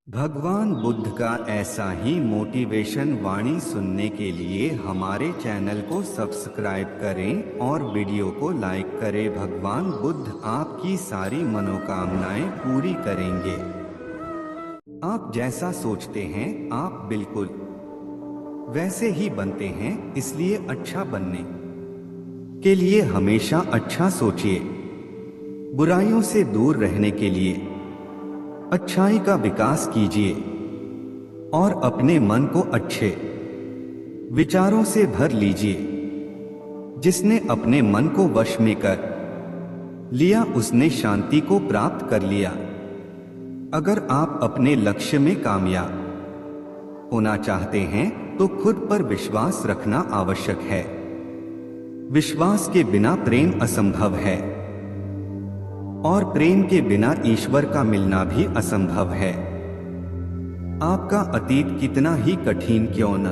भगवान बुद्ध का ऐसा ही मोटिवेशन वाणी सुनने के लिए हमारे चैनल को सब्सक्राइब करें और वीडियो को लाइक करें। भगवान बुद्ध आपकी सारी मनोकामनाएं पूरी करेंगे। आप जैसा सोचते हैं आप बिल्कुल वैसे ही बनते हैं, इसलिए अच्छा बनने के लिए हमेशा अच्छा सोचिए। बुराइयों से दूर रहने के लिए अच्छाई का विकास कीजिए और अपने मन को अच्छे विचारों से भर लीजिए। जिसने अपने मन को वश में कर लिया उसने शांति को प्राप्त कर लिया। अगर आप अपने लक्ष्य में कामयाब होना चाहते हैं तो खुद पर विश्वास रखना आवश्यक है। विश्वास के बिना प्रेम असंभव है और प्रेम के बिना ईश्वर का मिलना भी असंभव है। आपका अतीत कितना ही कठिन क्यों न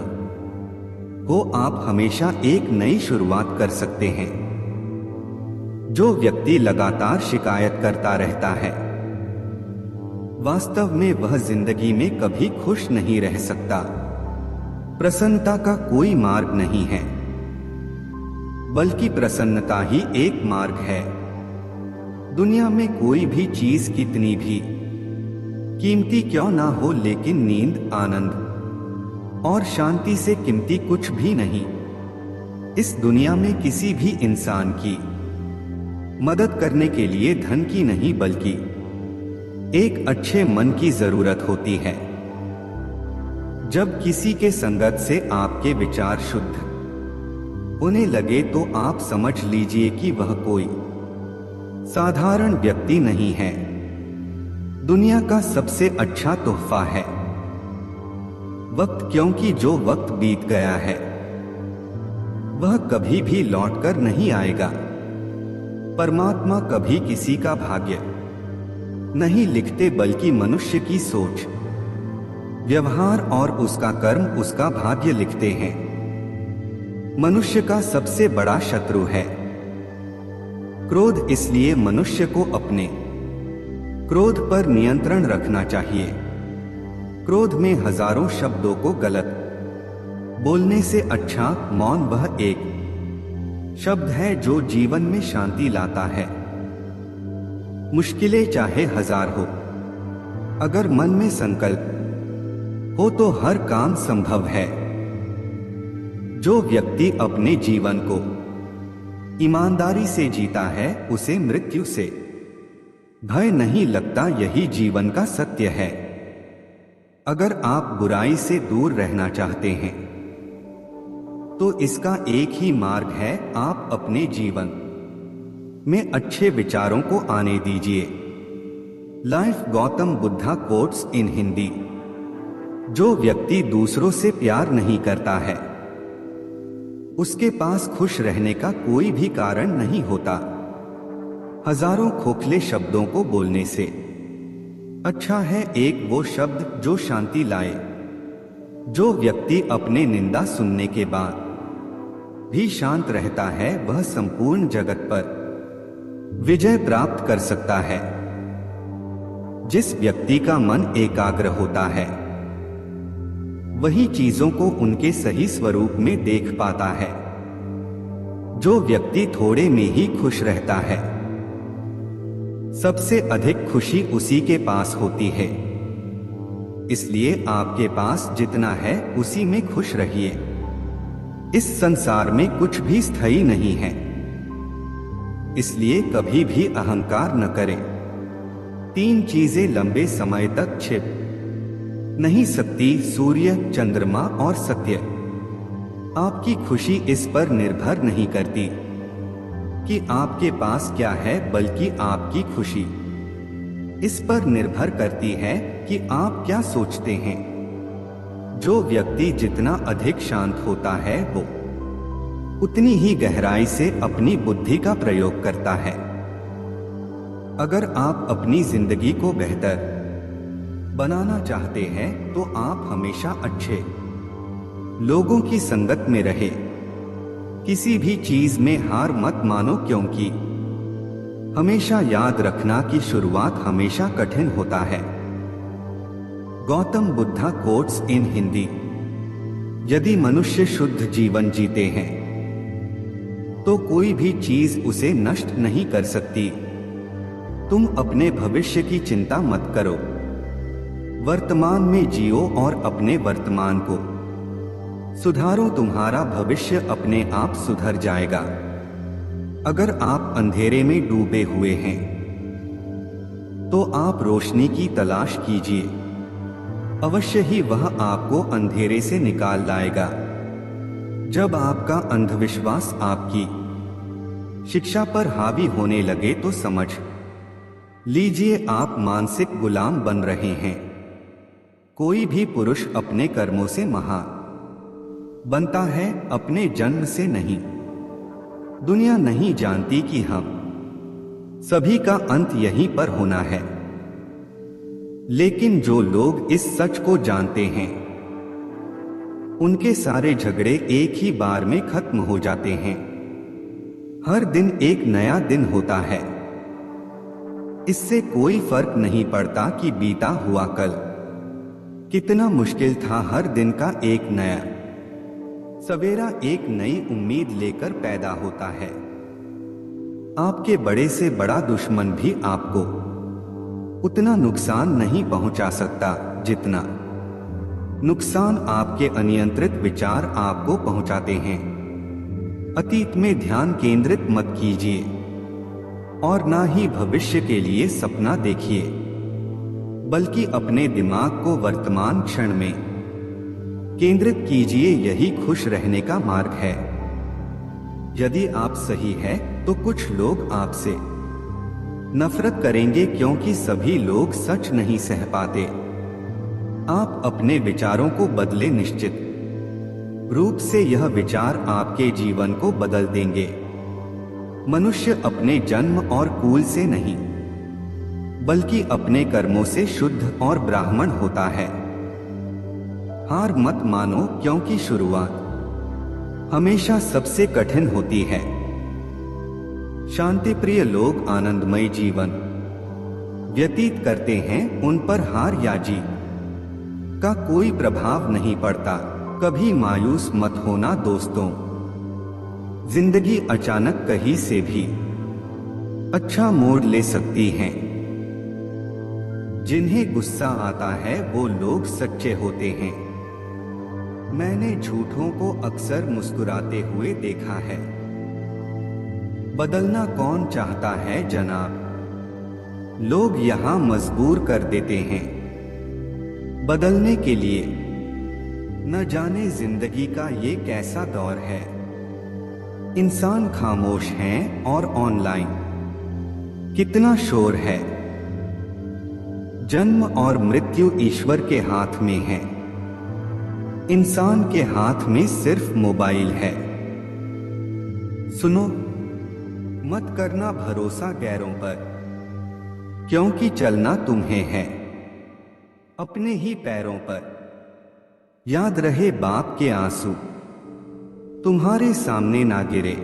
हो, आप हमेशा एक नई शुरुआत कर सकते हैं। जो व्यक्ति लगातार शिकायत करता रहता है वास्तव में वह जिंदगी में कभी खुश नहीं रह सकता। प्रसन्नता का कोई मार्ग नहीं है, बल्कि प्रसन्नता ही एक मार्ग है। दुनिया में कोई भी चीज कितनी भी कीमती क्यों ना हो, लेकिन नींद, आनंद और शांति से कीमती कुछ भी नहीं। इस दुनिया में किसी भी इंसान की मदद करने के लिए धन की नहीं बल्कि एक अच्छे मन की जरूरत होती है। जब किसी के संगत से आपके विचार शुद्ध होने लगे तो आप समझ लीजिए कि वह कोई साधारण व्यक्ति नहीं है, दुनिया का सबसे अच्छा तोहफा है वक्त। क्योंकि जो वक्त बीत गया है वह कभी भी लौटकर नहीं आएगा। परमात्मा कभी किसी का भाग्य नहीं लिखते, बल्कि मनुष्य की सोच, व्यवहार और उसका कर्म उसका भाग्य लिखते हैं। मनुष्य का सबसे बड़ा शत्रु है क्रोध, इसलिए मनुष्य को अपने क्रोध पर नियंत्रण रखना चाहिए। क्रोध में हजारों शब्दों को गलत बोलने से अच्छा मौन वह एक शब्द है जो जीवन में शांति लाता है। मुश्किलें चाहे हजार हो, अगर मन में संकल्प हो तो हर काम संभव है। जो व्यक्ति अपने जीवन को ईमानदारी से जीता है उसे मृत्यु से भय नहीं लगता, यही जीवन का सत्य है। अगर आप बुराई से दूर रहना चाहते हैं तो इसका एक ही मार्ग है, आप अपने जीवन में अच्छे विचारों को आने दीजिए। Life Gautam Buddha quotes in Hindi. जो व्यक्ति दूसरों से प्यार नहीं करता है उसके पास खुश रहने का कोई भी कारण नहीं होता। हजारों खोखले शब्दों को बोलने से अच्छा है एक वो शब्द जो शांति लाए। जो व्यक्ति अपने निंदा सुनने के बाद भी शांत रहता है वह संपूर्ण जगत पर विजय प्राप्त कर सकता है। जिस व्यक्ति का मन एकाग्र होता है वही चीजों को उनके सही स्वरूप में देख पाता है। जो व्यक्ति थोड़े में ही खुश रहता है सबसे अधिक खुशी उसी के पास होती है। इसलिए आपके पास जितना है उसी में खुश रहिए। इस संसार में कुछ भी स्थायी नहीं है, इसलिए कभी भी अहंकार न करें। तीन चीजें लंबे समय तक छिप नहीं सकती, सूर्य, चंद्रमा और सत्य। आपकी खुशी इस पर निर्भर नहीं करती कि आपके पास क्या है, बल्कि आपकी खुशी इस पर निर्भर करती है कि आप क्या सोचते हैं। जो व्यक्ति जितना अधिक शांत होता है वो उतनी ही गहराई से अपनी बुद्धि का प्रयोग करता है। अगर आप अपनी जिंदगी को बेहतर बनाना चाहते हैं तो आप हमेशा अच्छे लोगों की संगत में रहे। किसी भी चीज में हार मत मानो, क्योंकि हमेशा याद रखना कि शुरुआत हमेशा कठिन होता है। Gautam Buddha quotes in Hindi. यदि मनुष्य शुद्ध जीवन जीते हैं तो कोई भी चीज उसे नष्ट नहीं कर सकती। तुम अपने भविष्य की चिंता मत करो, वर्तमान में जियो और अपने वर्तमान को सुधारो। तुम्हारा भविष्य अपने आप सुधर जाएगा। अगर आप अंधेरे में डूबे हुए हैं तो आप रोशनी की तलाश कीजिए, अवश्य ही वह आपको अंधेरे से निकाल लाएगा। जब आपका अंधविश्वास आपकी शिक्षा पर हावी होने लगे तो समझ लीजिए आप मानसिक गुलाम बन रहे हैं। कोई भी पुरुष अपने कर्मों से महान बनता है, अपने जन्म से नहीं। दुनिया नहीं जानती कि हम सभी का अंत यहीं पर होना है, लेकिन जो लोग इस सच को जानते हैं उनके सारे झगड़े एक ही बार में खत्म हो जाते हैं। हर दिन एक नया दिन होता है, इससे कोई फर्क नहीं पड़ता कि बीता हुआ कल कितना मुश्किल था। हर दिन का एक नया सवेरा एक नई उम्मीद लेकर पैदा होता है। आपके बड़े से बड़ा दुश्मन भी आपको उतना नुकसान नहीं पहुंचा सकता जितना नुकसान आपके अनियंत्रित विचार आपको पहुंचाते हैं। अतीत में ध्यान केंद्रित मत कीजिए और ना ही भविष्य के लिए सपना देखिए, बल्कि अपने दिमाग को वर्तमान क्षण में केंद्रित कीजिए। यही खुश रहने का मार्ग है। यदि आप सही है तो कुछ लोग आपसे नफरत करेंगे, क्योंकि सभी लोग सच नहीं सह पाते। आप अपने विचारों को बदले, निश्चित रूप से यह विचार आपके जीवन को बदल देंगे। मनुष्य अपने जन्म और कुल से नहीं बल्कि अपने कर्मों से शुद्ध और ब्राह्मण होता है। हार मत मानो, क्योंकि शुरुआत हमेशा सबसे कठिन होती है। शांति प्रिय लोग आनंदमय जीवन व्यतीत करते हैं, उन पर हार या जीत का कोई प्रभाव नहीं पड़ता। कभी मायूस मत होना दोस्तों, जिंदगी अचानक कहीं से भी अच्छा मोड़ ले सकती है। जिन्हें गुस्सा आता है वो लोग सच्चे होते हैं। मैंने झूठों को अक्सर मुस्कुराते हुए देखा है। बदलना कौन चाहता है जनाब, लोग यहाँ मजबूर कर देते हैं बदलने के लिए। न जाने जिंदगी का ये कैसा दौर है, इंसान खामोश हैं और ऑनलाइन कितना शोर है। जन्म और मृत्यु ईश्वर के हाथ में है, इंसान के हाथ में सिर्फ मोबाइल है। सुनो, मत करना भरोसा गैरों पर, क्योंकि चलना तुम्हें है अपने ही पैरों पर। याद रहे बाप के आंसू तुम्हारे सामने ना गिरे,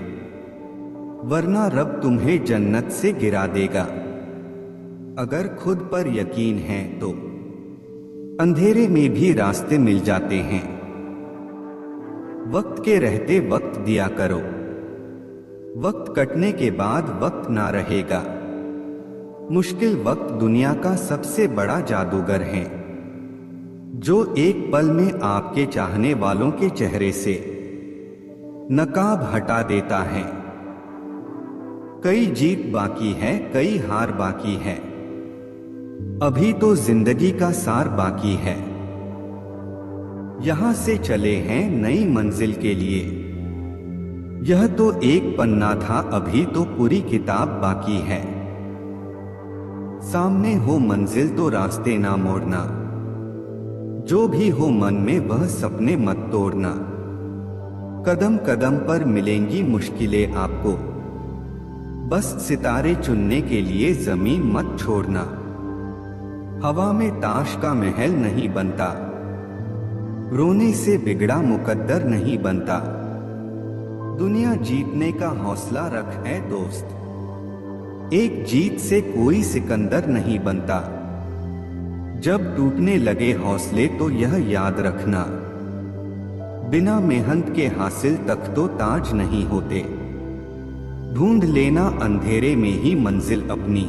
वरना रब तुम्हें जन्नत से गिरा देगा। अगर खुद पर यकीन है तो अंधेरे में भी रास्ते मिल जाते हैं। वक्त के रहते वक्त दिया करो, वक्त कटने के बाद वक्त ना रहेगा। मुश्किल वक्त दुनिया का सबसे बड़ा जादूगर है, जो एक पल में आपके चाहने वालों के चेहरे से नकाब हटा देता है। कई जीत बाकी है, कई हार बाकी है, अभी तो जिंदगी का सार बाकी है। यहां से चले हैं नई मंजिल के लिए, यह तो एक पन्ना था, अभी तो पूरी किताब बाकी है। सामने हो मंजिल तो रास्ते ना मोड़ना, जो भी हो मन में वह सपने मत तोड़ना। कदम कदम पर मिलेंगी मुश्किलें आपको, बस सितारे चुनने के लिए जमीन मत छोड़ना। हवा में ताश का महल नहीं बनता, रोने से बिगड़ा मुकद्दर नहीं बनता। दुनिया जीतने का हौसला रख है दोस्त, एक जीत से कोई सिकंदर नहीं बनता। जब टूटने लगे हौसले तो यह याद रखना, बिना मेहनत के हासिल तक तो ताज नहीं होते। ढूंढ लेना अंधेरे में ही मंजिल अपनी,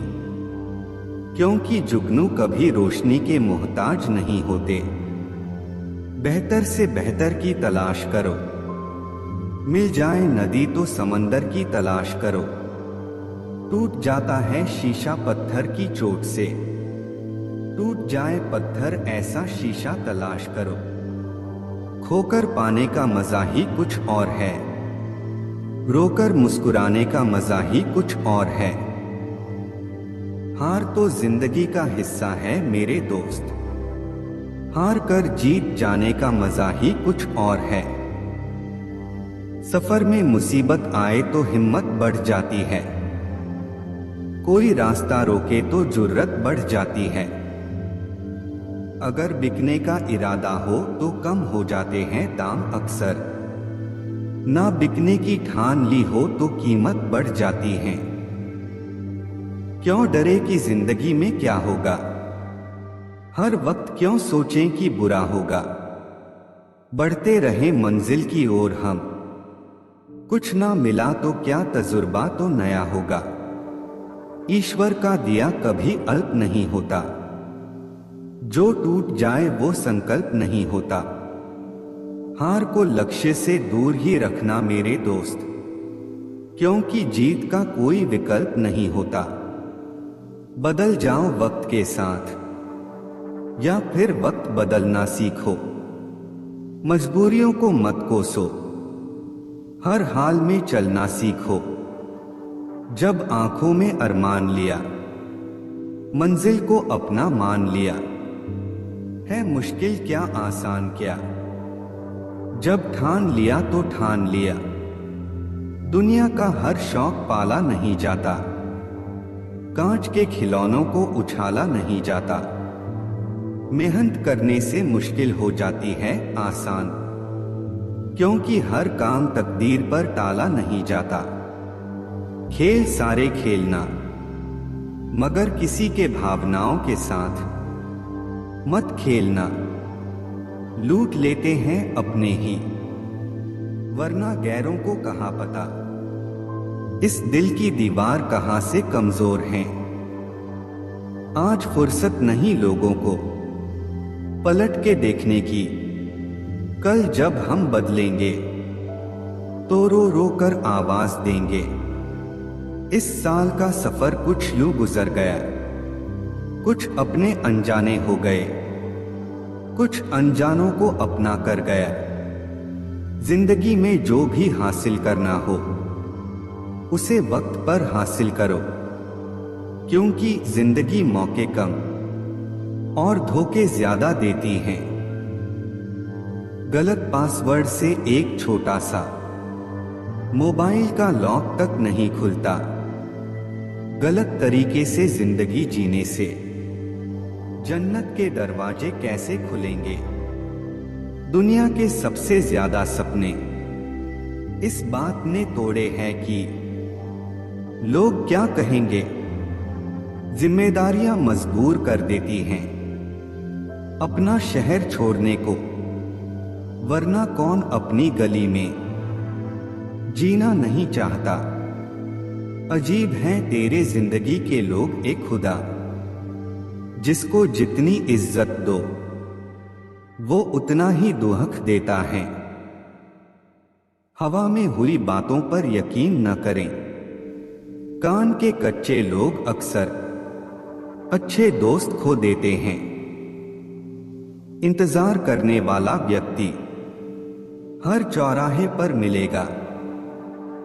क्योंकि जुगनू कभी रोशनी के मोहताज नहीं होते। बेहतर से बेहतर की तलाश करो, मिल जाए नदी तो समंदर की तलाश करो। टूट जाता है शीशा पत्थर की चोट से, टूट जाए पत्थर ऐसा शीशा तलाश करो। खोकर पाने का मजा ही कुछ और है, रोकर मुस्कुराने का मजा ही कुछ और है। हार तो जिंदगी का हिस्सा है मेरे दोस्त, हार कर जीत जाने का मजा ही कुछ और है। सफर में मुसीबत आए तो हिम्मत बढ़ जाती है, कोई रास्ता रोके तो जुर्रत बढ़ जाती है। अगर बिकने का इरादा हो तो कम हो जाते हैं दाम अक्सर, ना बिकने की ठान ली हो तो कीमत बढ़ जाती है। क्यों डरे कि जिंदगी में क्या होगा, हर वक्त क्यों सोचें कि बुरा होगा। बढ़ते रहे मंजिल की ओर हम, कुछ ना मिला तो क्या तजुर्बा तो नया होगा। ईश्वर का दिया कभी अल्प नहीं होता, जो टूट जाए वो संकल्प नहीं होता। हार को लक्ष्य से दूर ही रखना मेरे दोस्त, क्योंकि जीत का कोई विकल्प नहीं होता। बदल जाओ वक्त के साथ या फिर वक्त बदलना सीखो, मजबूरियों को मत कोसो, हर हाल में चलना सीखो। जब आंखों में अरमान लिया, मंजिल को अपना मान लिया, है मुश्किल क्या आसान क्या। जब ठान लिया तो ठान लिया, दुनिया का हर शौक पाला नहीं जाता, कांच के खिलौनों को उछाला नहीं जाता। मेहनत करने से मुश्किल हो जाती है आसान, क्योंकि हर काम तकदीर पर टाला नहीं जाता। खेल सारे खेलना, मगर किसी के भावनाओं के साथ मत खेलना। लूट लेते हैं अपने ही, वरना गैरों को कहाँ पता, इस दिल की दीवार कहाँ से कमजोर है। आज फुर्सत नहीं लोगों को पलट के देखने की, कल जब हम बदलेंगे तो रो रो कर आवाज देंगे। इस साल का सफर कुछ यूं गुजर गया, कुछ अपने अनजाने हो गए, कुछ अनजानों को अपना कर गया। जिंदगी में जो भी हासिल करना हो उसे वक्त पर हासिल करो, क्योंकि जिंदगी मौके कम और धोखे ज्यादा देती हैं। गलत पासवर्ड से एक छोटा सा मोबाइल का लॉक तक नहीं खुलता, गलत तरीके से जिंदगी जीने से जन्नत के दरवाजे कैसे खुलेंगे। दुनिया के सबसे ज्यादा सपने इस बात ने तोड़े हैं कि लोग क्या कहेंगे। जिम्मेदारियां मजबूर कर देती हैं अपना शहर छोड़ने को, वरना कौन अपनी गली में जीना नहीं चाहता। अजीब हैं तेरे जिंदगी के लोग, एक खुदा जिसको जितनी इज्जत दो वो उतना ही दुहक देता है। हवा में हुई बातों पर यकीन न करें, कान के कच्चे लोग अक्सर अच्छे दोस्त खो देते हैं। इंतजार करने वाला व्यक्ति हर चौराहे पर मिलेगा,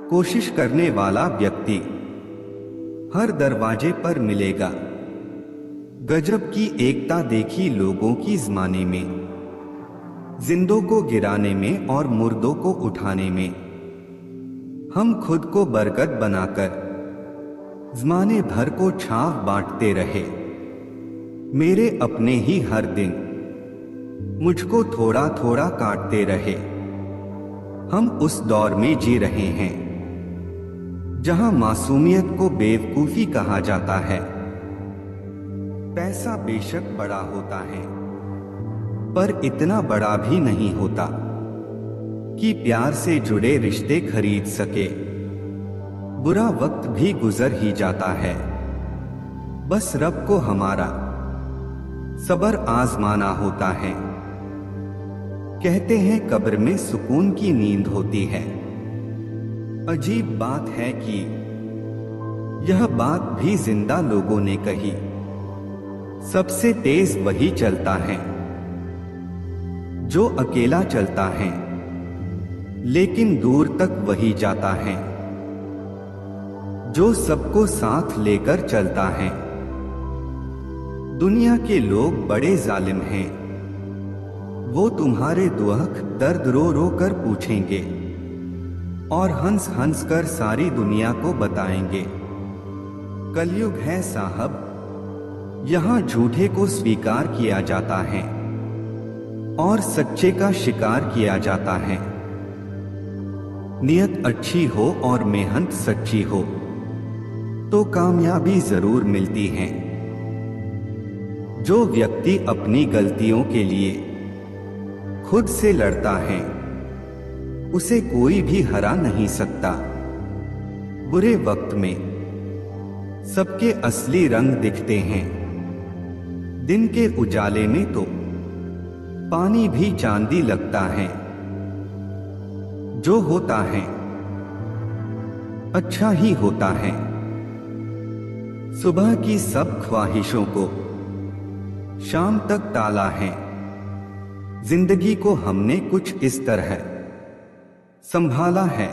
कोशिश करने वाला व्यक्ति हर दरवाजे पर मिलेगा। गजब की एकता देखी लोगों की ज़माने में, जिंदों को गिराने में और मुर्दों को उठाने में। हम खुद को बरकत बनाकर ज़माने भर को छाव बांटते रहे। मेरे अपने ही हर दिन मुझको थोड़ा थोड़ा काटते रहे। हम उस दौर में जी रहे हैं जहां मासूमियत को बेवकूफी कहा जाता है। पैसा बेशक बड़ा होता है, पर इतना बड़ा भी नहीं होता कि प्यार से जुड़े रिश्ते खरीद सके। बुरा वक्त भी गुजर ही जाता है, बस रब को हमारा सब्र आजमाना होता है। कहते हैं कब्र में सुकून की नींद होती है। अजीब बात है कि यह बात भी जिंदा लोगों ने कही। सबसे तेज वही चलता है जो अकेला चलता है, लेकिन दूर तक वही जाता है जो सबको साथ लेकर चलता है। दुनिया के लोग बड़े जालिम हैं, वो तुम्हारे दुख दर्द रो रो कर पूछेंगे और हंस हंस कर सारी दुनिया को बताएंगे। कलयुग है साहब, यहाँ झूठे को स्वीकार किया जाता है और सच्चे का शिकार किया जाता है। नियत अच्छी हो और मेहनत सच्ची हो तो कामयाबी जरूर मिलती है। जो व्यक्ति अपनी गलतियों के लिए खुद से लड़ता है, उसे कोई भी हरा नहीं सकता। बुरे वक्त में सबके असली रंग दिखते हैं, दिन के उजाले में तो पानी भी चांदी लगता है। जो होता है अच्छा ही होता है। सुबह की सब ख्वाहिशों को शाम तक टाला है। जिंदगी को हमने कुछ इस तरह संभाला है,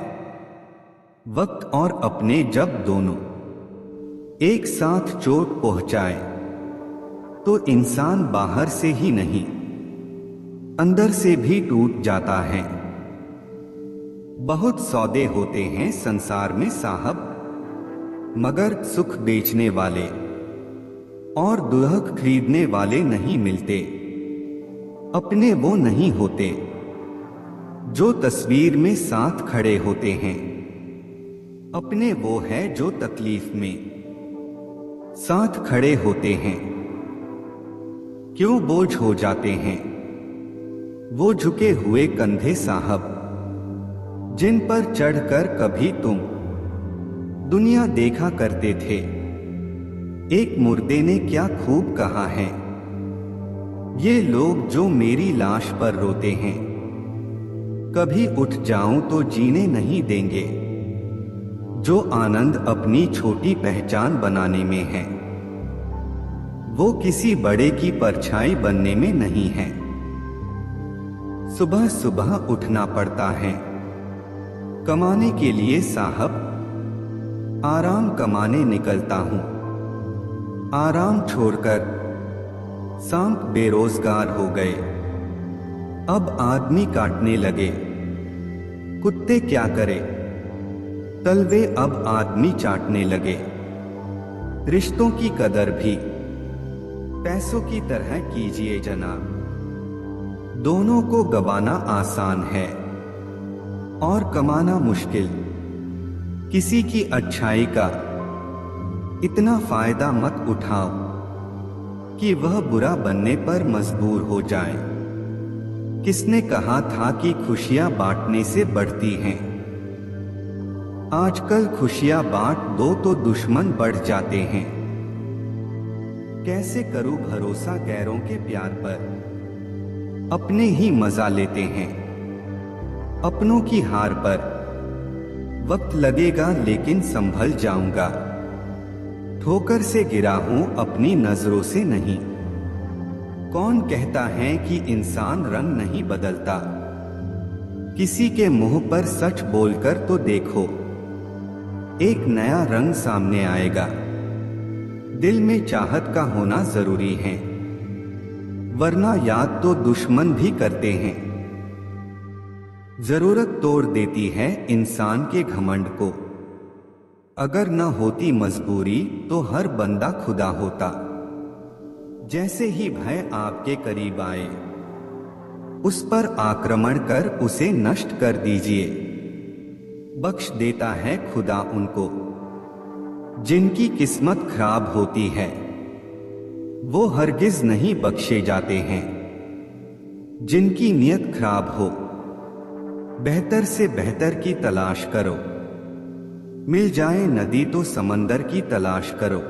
वक्त और अपने जब दोनों एक साथ चोट पहुंचाए तो इंसान बाहर से ही नहीं अंदर से भी टूट जाता है। बहुत सौदे होते हैं संसार में साहब, मगर सुख बेचने वाले और दुल्हन खरीदने वाले नहीं मिलते। अपने वो नहीं होते जो तस्वीर में साथ खड़े होते हैं, अपने वो है जो तकलीफ में साथ खड़े होते हैं। क्यों बोझ हो जाते हैं वो झुके हुए कंधे साहब, जिन पर चढ़कर कभी तुम दुनिया देखा करते थे। एक मुर्दे ने क्या खूब कहा है, ये लोग जो मेरी लाश पर रोते हैं, कभी उठ जाऊं तो जीने नहीं देंगे। जो आनंद अपनी छोटी पहचान बनाने में है, वो किसी बड़े की परछाई बनने में नहीं है। सुबह सुबह उठना पड़ता है कमाने के लिए साहब, आराम कमाने निकलता हूं। आराम छोड़कर सांप बेरोजगार हो गए, अब आदमी काटने लगे। कुत्ते क्या करे, तलवे अब आदमी चाटने लगे। रिश्तों की कदर भी पैसों की तरह कीजिए जनाब। दोनों को गवाना आसान है और कमाना मुश्किल। किसी की अच्छाई का इतना फायदा मत उठाओ कि वह बुरा बनने पर मजबूर हो जाए। किसने कहा था कि खुशियां बांटने से बढ़ती हैं? आजकल खुशियां बांट दो तो दुश्मन बढ़ जाते हैं। कैसे करूं भरोसा गैरों के प्यार पर, अपने ही मजा लेते हैं। अपनों की हार पर वक्त लगेगा लेकिन संभल जाऊंगा। ठोकर से गिरा हूं अपनी नजरों से नहीं। कौन कहता है कि इंसान रंग नहीं बदलता? किसी के मुंह पर सच बोलकर तो देखो, एक नया रंग सामने आएगा। दिल में चाहत का होना जरूरी है, वरना याद तो दुश्मन भी करते हैं। जरूरत तोड़ देती है इंसान के घमंड को। अगर न होती मजबूरी तो हर बंदा खुदा होता। जैसे ही भय आपके करीब आए, उस पर आक्रमण कर उसे नष्ट कर दीजिए। बख्श देता है खुदा उनको जिनकी किस्मत खराब होती है। वो हरगिज नहीं बख्शे जाते हैं। जिनकी नीयत खराब हो, बेहतर से बेहतर की तलाश करो। मिल जाए नदी तो समंदर की तलाश करो।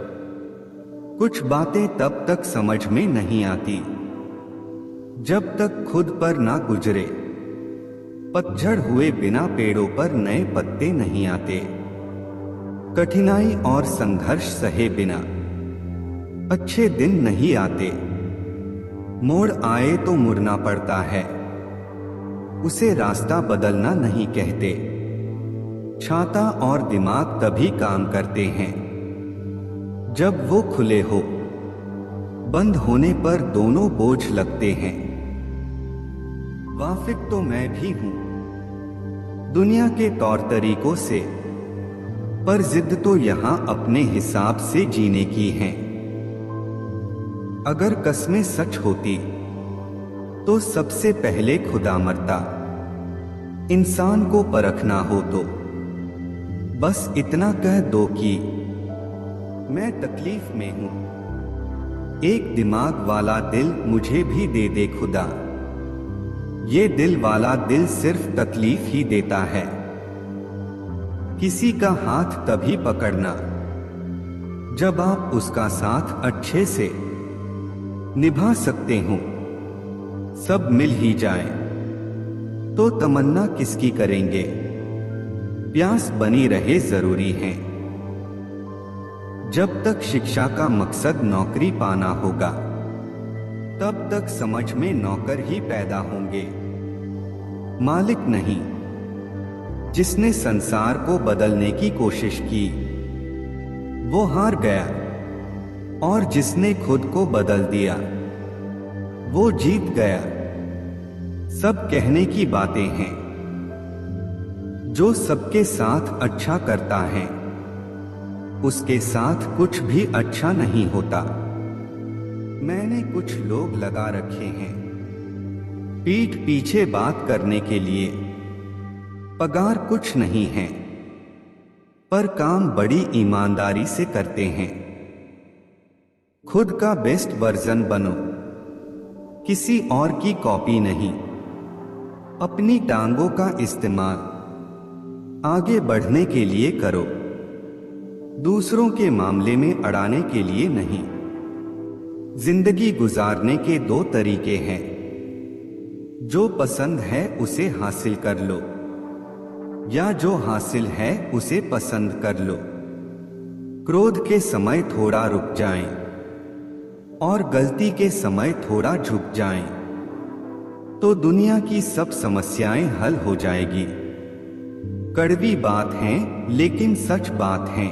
कुछ बातें तब तक समझ में नहीं आती जब तक खुद पर ना गुजरे। पतझड़ हुए बिना पेड़ों पर नए पत्ते नहीं आते। कठिनाई और संघर्ष सहे बिना अच्छे दिन नहीं आते। मोड़ आए तो मुड़ना पड़ता है, उसे रास्ता बदलना नहीं कहते। छाता और दिमाग तभी काम करते हैं जब वो खुले हो। बंद होने पर दोनों बोझ लगते हैं। वाकिफ तो मैं भी हूं दुनिया के तौर तरीकों से, पर जिद तो यहां अपने हिसाब से जीने की है। अगर कस्में सच होती तो सबसे पहले खुदा मरता। इंसान को परखना हो तो बस इतना कह दो कि मैं तकलीफ में हूं। एक दिमाग वाला दिल मुझे भी दे दे खुदा। ये दिल वाला दिल सिर्फ तकलीफ ही देता है। किसी का हाथ तभी पकड़ना जब आप उसका साथ अच्छे से निभा सकते हो। सब मिल ही जाए तो तमन्ना किसकी करेंगे। प्यास बनी रहे जरूरी है। जब तक शिक्षा का मकसद नौकरी पाना होगा, तब तक समझ में नौकर ही पैदा होंगे, मालिक नहीं। जिसने संसार को बदलने की कोशिश की वो हार गया, और जिसने खुद को बदल दिया वो जीत गया। सब कहने की बातें हैं। जो सबके साथ अच्छा करता है उसके साथ कुछ भी अच्छा नहीं होता। मैंने कुछ लोग लगा रखे हैं पीठ पीछे बात करने के लिए। पगार कुछ नहीं है, पर काम बड़ी ईमानदारी से करते हैं। खुद का बेस्ट वर्जन बनो, किसी और की कॉपी नहीं। अपनी टांगों का इस्तेमाल आगे बढ़ने के लिए करो, दूसरों के मामले में अड़ाने के लिए नहीं। जिंदगी गुजारने के दो तरीके हैं। जो पसंद है उसे हासिल कर लो, या जो हासिल है उसे पसंद कर लो। क्रोध के समय थोड़ा रुक जाएं, और गलती के समय थोड़ा झुक जाएं, तो दुनिया की सब समस्याएं हल हो जाएगी। कड़वी बात है लेकिन सच बात है।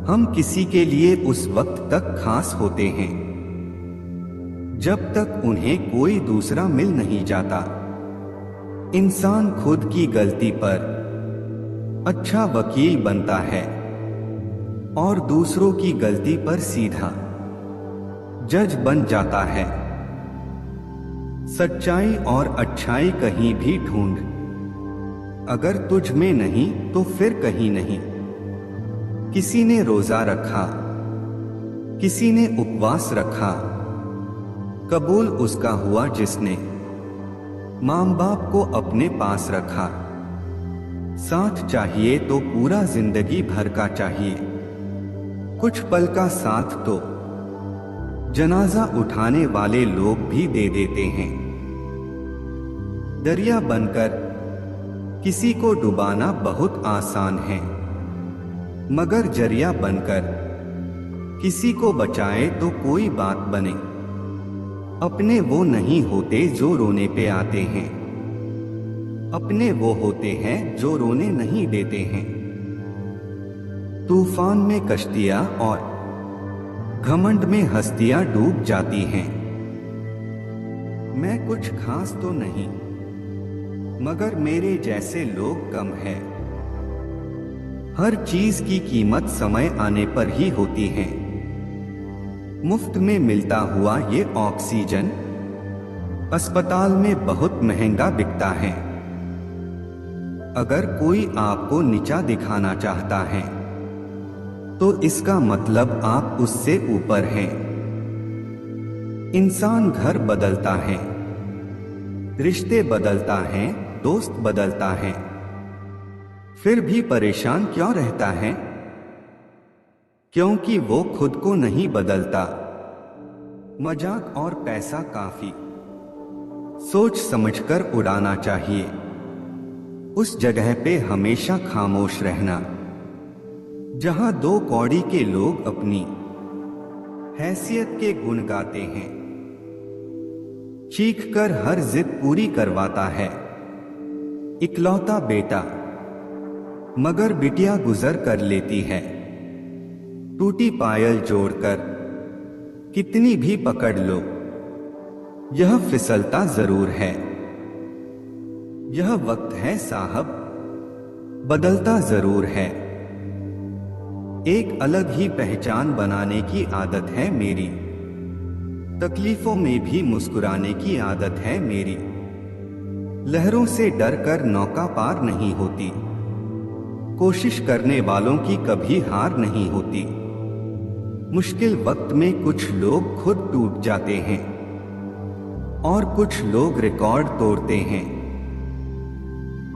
हम किसी के लिए उस वक्त तक खास होते हैं जब तक उन्हें कोई दूसरा मिल नहीं जाता। इंसान खुद की गलती पर अच्छा वकील बनता है और दूसरों की गलती पर सीधा जज बन जाता है। सच्चाई और अच्छाई कहीं भी ढूंढ, अगर तुझ में नहीं तो फिर कहीं नहीं। किसी ने रोजा रखा, किसी ने उपवास रखा, कबूल उसका हुआ जिसने मां बाप को अपने पास रखा। साथ चाहिए तो पूरा जिंदगी भर का चाहिए, कुछ पल का साथ तो जनाजा उठाने वाले लोग भी दे देते हैं। दरिया बनकर किसी को डुबाना बहुत आसान है, मगर जरिया बनकर किसी को बचाए तो कोई बात बने। अपने वो नहीं होते जो रोने पे आते हैं, अपने वो होते हैं जो रोने नहीं देते हैं। तूफान में कश्तियां और घमंड में हस्तियां डूब जाती हैं। मैं कुछ खास तो नहीं, मगर मेरे जैसे लोग कम है। हर चीज की कीमत समय आने पर ही होती है। मुफ्त में मिलता हुआ ये ऑक्सीजन अस्पताल में बहुत महंगा बिकता है। अगर कोई आपको नीचा दिखाना चाहता है तो इसका मतलब आप उससे ऊपर हैं। इंसान घर बदलता है, रिश्ते बदलता है, दोस्त बदलता है, फिर भी परेशान क्यों रहता है? क्योंकि वो खुद को नहीं बदलता। मजाक और पैसा काफी सोच समझकर उड़ाना चाहिए। उस जगह पे हमेशा खामोश रहना जहां दो कौड़ी के लोग अपनी हैसियत के गुण गाते हैं। चीख कर हर जिद पूरी करवाता है इकलौता बेटा, मगर बिटिया गुजर कर लेती है। टूटी पायल जोड़कर कितनी भी पकड़ लो, यह फिसलता जरूर है। यह वक्त है साहब, बदलता जरूर है। एक अलग ही पहचान बनाने की आदत है मेरी, तकलीफों में भी मुस्कुराने की आदत है मेरी। लहरों से डरकर नौका पार नहीं होती, कोशिश करने वालों की कभी हार नहीं होती। मुश्किल वक्त में कुछ लोग खुद टूट जाते हैं और कुछ लोग रिकॉर्ड तोड़ते हैं।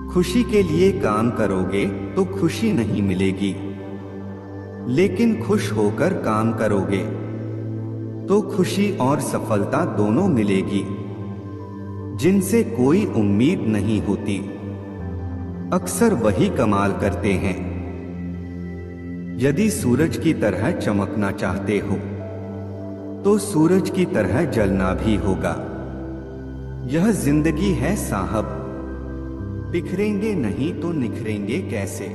खुशी के लिए काम करोगे तो खुशी नहीं मिलेगी, लेकिन खुश होकर काम करोगे तो खुशी और सफलता दोनों मिलेगी। जिनसे कोई उम्मीद नहीं होती, अक्सर वही कमाल करते हैं। यदि सूरज की तरह चमकना चाहते हो तो सूरज की तरह जलना भी होगा। यह जिंदगी है साहब, बिखरेंगे नहीं तो निखरेंगे कैसे।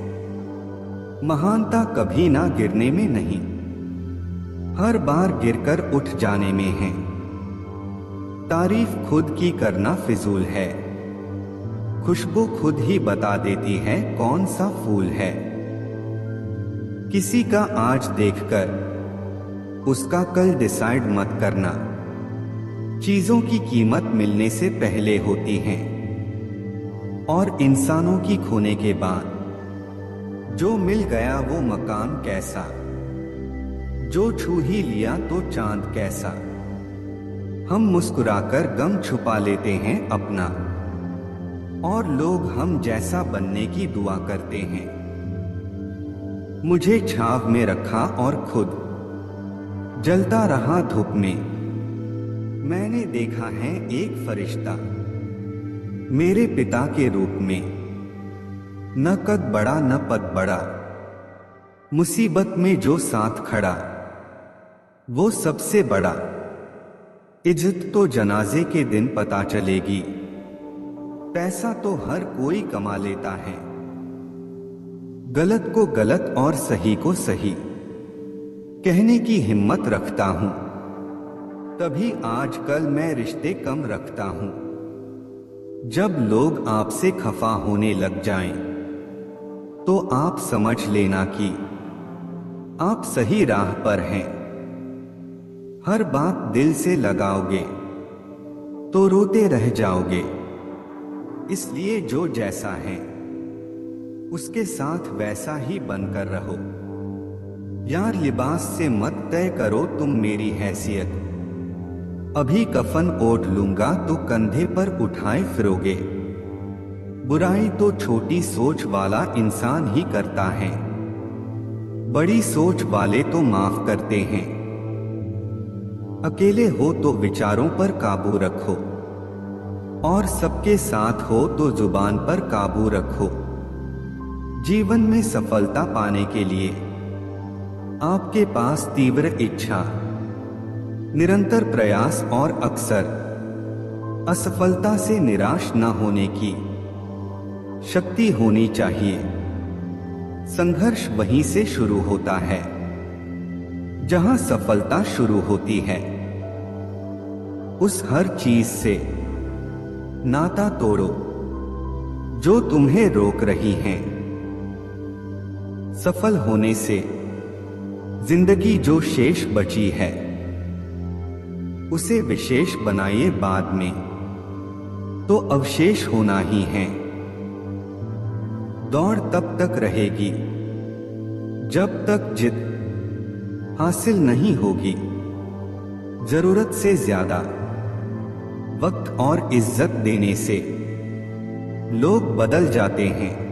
महानता कभी ना गिरने में नहीं, हर बार गिरकर उठ जाने में है। तारीफ खुद की करना फिजूल है, खुशबू खुद ही बता देती है कौन सा फूल है। किसी का आज देखकर उसका कल डिसाइड मत करना, चीजों की कीमत मिलने से पहले होती है और इंसानों की खोने के बाद। जो मिल गया वो मकान कैसा, जो छू ही लिया तो चांद कैसा। हम मुस्कुराकर गम छुपा लेते हैं अपना, और लोग हम जैसा बनने की दुआ करते हैं। मुझे छाव में रखा और खुद जलता रहा धूप में। मैंने देखा है एक फरिश्ता मेरे पिता के रूप में, न कद बड़ा न पद बड़ा, मुसीबत में जो साथ खड़ा वो सबसे बड़ा। इज्जत तो जनाजे के दिन पता चलेगी, पैसा तो हर कोई कमा लेता है। गलत को गलत और सही को सही कहने की हिम्मत रखता हूं, तभी आजकल मैं रिश्ते कम रखता हूं। जब लोग आपसे खफा होने लग जाएं, तो आप समझ लेना कि आप सही राह पर हैं। हर बात दिल से लगाओगे तो रोते रह जाओगे, इसलिए जो जैसा है उसके साथ वैसा ही बनकर रहो। यार लिबास से मत तय करो तुम मेरी हैसियत, अभी कफन ओढ़ लूंगा तो कंधे पर उठाए फिरोगे। बुराई तो छोटी सोच वाला इंसान ही करता है, बड़ी सोच वाले तो माफ करते हैं। अकेले हो तो विचारों पर काबू रखो, और सबके साथ हो तो जुबान पर काबू रखो। जीवन में सफलता पाने के लिए आपके पास तीव्र इच्छा, निरंतर प्रयास और अक्सर असफलता से निराश न होने की शक्ति होनी चाहिए। संघर्ष वहीं से शुरू होता है जहां सफलता शुरू होती है। उस हर चीज से नाता तोड़ो जो तुम्हें रोक रही हैं सफल होने से। जिंदगी जो शेष बची है उसे विशेष बनाइए, बाद में तो अवशेष होना ही है। दौड़ तब तक रहेगी जब तक जिद हासिल नहीं होगी, जरूरत से ज्यादा वक्त और इज्जत देने से लोग बदल जाते हैं।